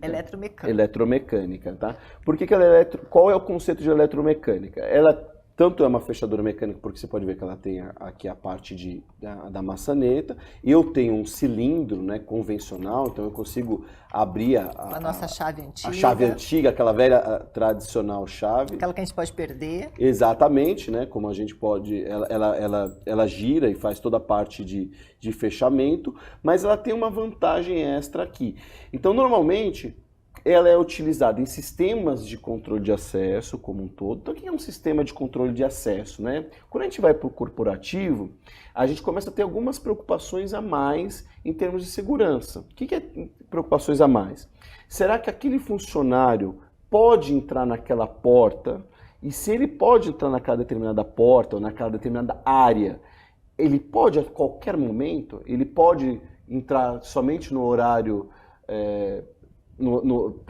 Eletromecânica. Eletromecânica, tá? Por que que ela é qual é o conceito de eletromecânica? Ela tanto é uma fechadura mecânica, porque você pode ver que ela tem aqui a parte da maçaneta. Eu tenho um cilindro, né, convencional, então eu consigo abrir A nossa chave antiga. a chave antiga, aquela velha tradicional chave. Aquela que a gente pode perder. Exatamente, né? Como a gente pode, ela gira e faz toda a parte de fechamento, mas ela tem uma vantagem extra aqui. Então, normalmente, ela é utilizada em sistemas de controle de acesso como um todo. Então, o que é um sistema de controle de acesso, né? Quando a gente vai para o corporativo, a gente começa a ter algumas preocupações a mais em termos de segurança. O que é preocupações a mais? Será que aquele funcionário pode entrar naquela porta? E se ele pode entrar naquela determinada porta ou naquela determinada área, ele pode a qualquer momento? Ele pode entrar somente no horário,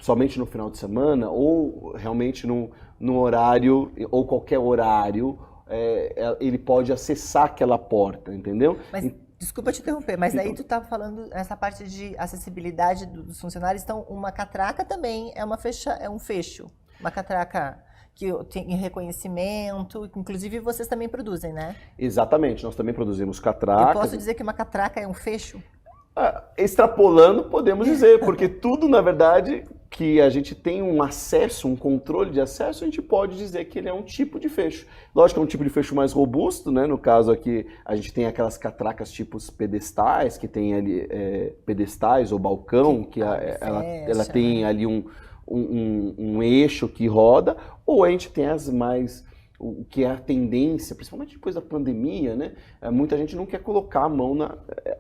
somente no final de semana, ou realmente no horário, ou qualquer horário, ele pode acessar aquela porta, entendeu? Mas, desculpa te interromper, mas daí tu tá falando essa parte de acessibilidade dos funcionários, então uma catraca também é um fecho, uma catraca que tem reconhecimento, inclusive vocês também produzem, né? Exatamente, nós também produzimos catracas. Eu posso dizer que uma catraca é um fecho? Extrapolando, podemos dizer, porque tudo, na verdade, que a gente tem um acesso, um controle de acesso, a gente pode dizer que ele é um tipo de fecho. Lógico que é um tipo de fecho mais robusto, né? No caso aqui, a gente tem aquelas catracas tipos pedestais, que tem ali pedestais ou balcão, que ela tem ali um eixo que roda, ou a gente tem as mais... O que é a tendência, principalmente depois da pandemia, né? Muita gente não quer colocar a mão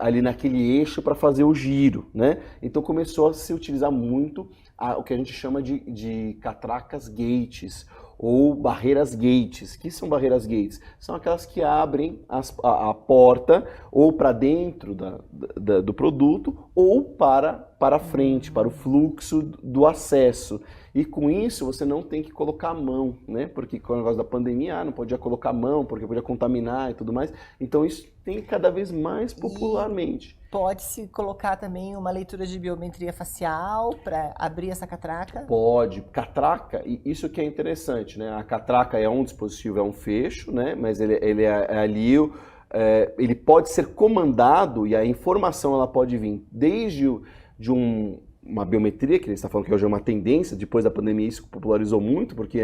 ali naquele eixo para fazer o giro, né? Então começou a se utilizar muito o que a gente chama de catracas gates ou barreiras gates. O que são barreiras gates? São aquelas que abrem a porta ou para dentro do produto ou para frente, para o fluxo do acesso. E com isso você não tem que colocar a mão, né? Porque com o negócio da pandemia, não podia colocar a mão, porque podia contaminar e tudo mais. Então isso tem cada vez mais popularmente. Pode-se colocar também uma leitura de biometria facial para abrir essa catraca? Pode. Catraca, e isso que é interessante, né? A catraca é um dispositivo, é um fecho, né? Mas ele é ali... ele pode ser comandado e a informação ela pode vir desde uma biometria, que ele está falando que hoje é uma tendência, depois da pandemia isso popularizou muito, porque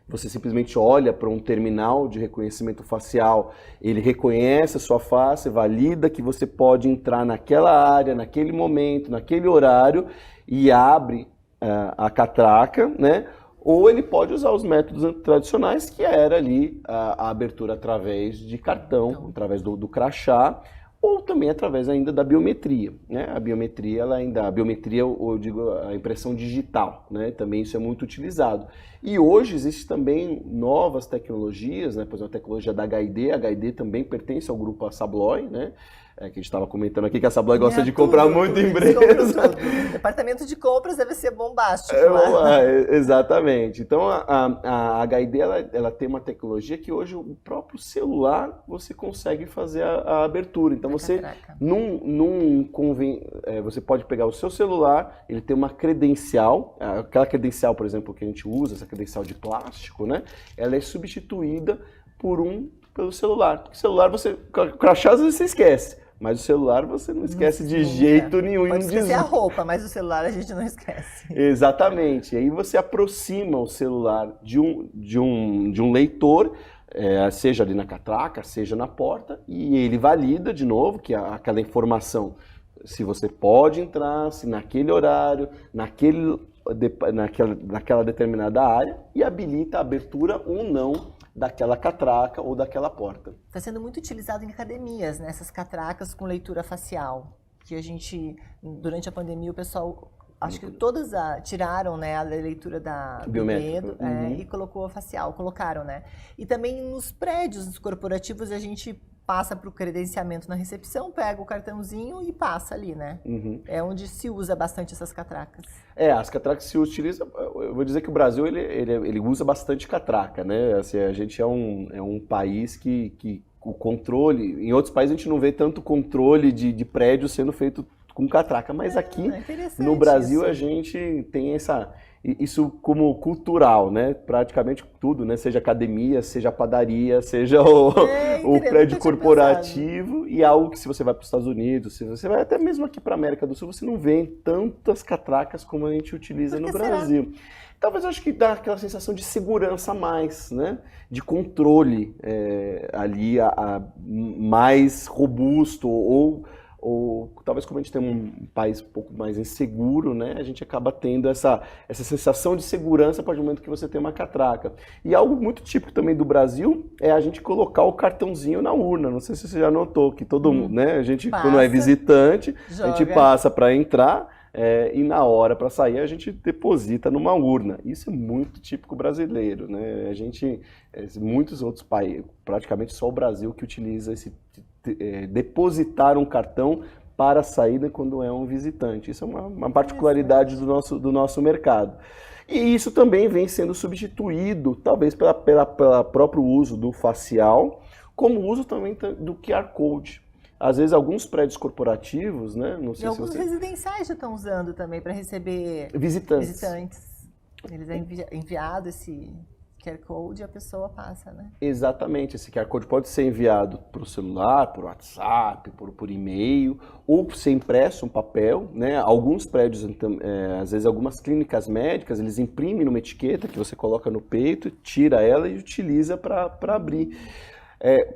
você simplesmente olha para um terminal de reconhecimento facial, ele reconhece a sua face, valida que você pode entrar naquela área, naquele momento, naquele horário e abre a catraca, né? Ou ele pode usar os métodos tradicionais, que era ali a abertura através de cartão, através do crachá, ou também através ainda da biometria, né? A biometria, eu digo a impressão digital, né? Também isso é muito utilizado. E hoje existe também novas tecnologias, né? Por exemplo, a tecnologia da HID, a HID também pertence ao grupo Assabloy, né? Que a gente estava comentando aqui que a Assabloy gosta de comprar muito empresa. Departamento de compras deve ser bombástico. Exatamente. Então a HID ela tem uma tecnologia que hoje o próprio celular você consegue fazer a abertura. Então você você pode pegar o seu celular, ele tem uma credencial, aquela credencial, por exemplo, que a gente usa, essa credencial de plástico, né? Ela é substituída pelo celular. Porque o celular crachá às vezes você esquece. Mas o celular você não esquece de jeito nenhum. Pode esquecer a roupa, mas o celular a gente não esquece. Exatamente. E aí você aproxima o celular de um leitor, seja ali na catraca, seja na porta, e ele valida de novo que aquela informação, se você pode entrar, se naquele horário, naquela determinada área, e habilita a abertura ou não daquela catraca ou daquela porta. Está sendo muito utilizado em academias, né, essas catracas com leitura facial, que a gente, durante a pandemia, o pessoal, acho que todas tiraram, né, a leitura do dedo e colocou a facial, colocaram, né? E também nos prédios corporativos a gente passa para o credenciamento na recepção, pega o cartãozinho e passa ali, né? É onde se usa bastante essas catracas. As catracas se utilizam, eu vou dizer que o Brasil ele usa bastante catraca, né? Assim, a gente é um país que o controle, em outros países a gente não vê tanto controle de prédio sendo feito com catraca. Mas aqui no Brasil isso. a gente tem isso como cultural, né? Praticamente tudo, né? Seja academia, seja padaria, seja o prédio corporativo, e algo que se você vai para os Estados Unidos, se você vai até mesmo aqui para a América do Sul, você não vê tantas catracas como a gente utiliza no Brasil. Talvez eu acho que dá aquela sensação de segurança a mais, né? De controle ali mais robusto, ou talvez como a gente tem um país um pouco mais inseguro, né? A gente acaba tendo essa sensação de segurança a partir do momento que você tem uma catraca. E algo muito típico também do Brasil é a gente colocar o cartãozinho na urna. Não sei se você já notou que todo mundo, né? A gente, quando é visitante, a gente passa para entrar. E na hora para sair a gente deposita numa urna. Isso é muito típico brasileiro, né? A gente, muitos outros países, praticamente só o Brasil que utiliza esse depositar um cartão para a saída quando é um visitante. Isso é uma particularidade do nosso mercado. E isso também vem sendo substituído, talvez pelo próprio uso do facial, como o uso também do QR Code. Às vezes, alguns prédios corporativos, né? Não sei e alguns residenciais já estão usando também para receber visitantes. Eles enviado esse QR Code e a pessoa passa, né? Exatamente. Esse QR Code pode ser enviado por celular, por WhatsApp, por e-mail, ou ser impresso um papel, né? Alguns prédios, às vezes algumas clínicas médicas, eles imprimem numa etiqueta que você coloca no peito, tira ela e utiliza para abrir.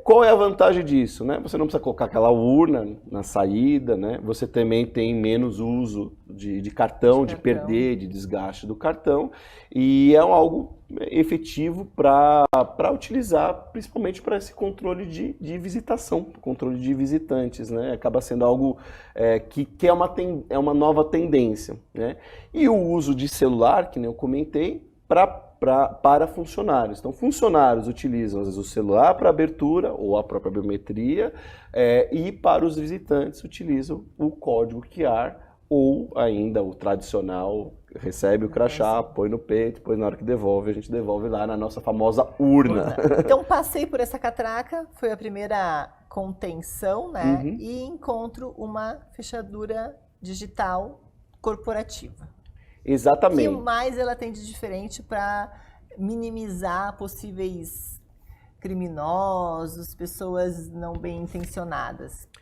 Qual é a vantagem disso, né? Você não precisa colocar aquela urna na saída, né? Você também tem menos uso de cartão, de perder, de desgaste do cartão, e é algo efetivo para utilizar, principalmente para esse controle de visitação, controle de visitantes, né? Acaba sendo algo que é uma nova tendência, né? E o uso de celular, que nem eu comentei, para funcionários. Então, funcionários utilizam, às vezes, o celular para abertura ou a própria biometria, e para os visitantes utilizam o código QR ou ainda o tradicional, recebe o crachá, põe no peito, depois na hora que devolve, a gente devolve lá na nossa famosa urna. Então, passei por essa catraca, foi a primeira contenção, né? E encontro uma fechadura digital corporativa. Exatamente. O que mais ela tem de diferente para minimizar possíveis criminosos, pessoas não bem intencionadas?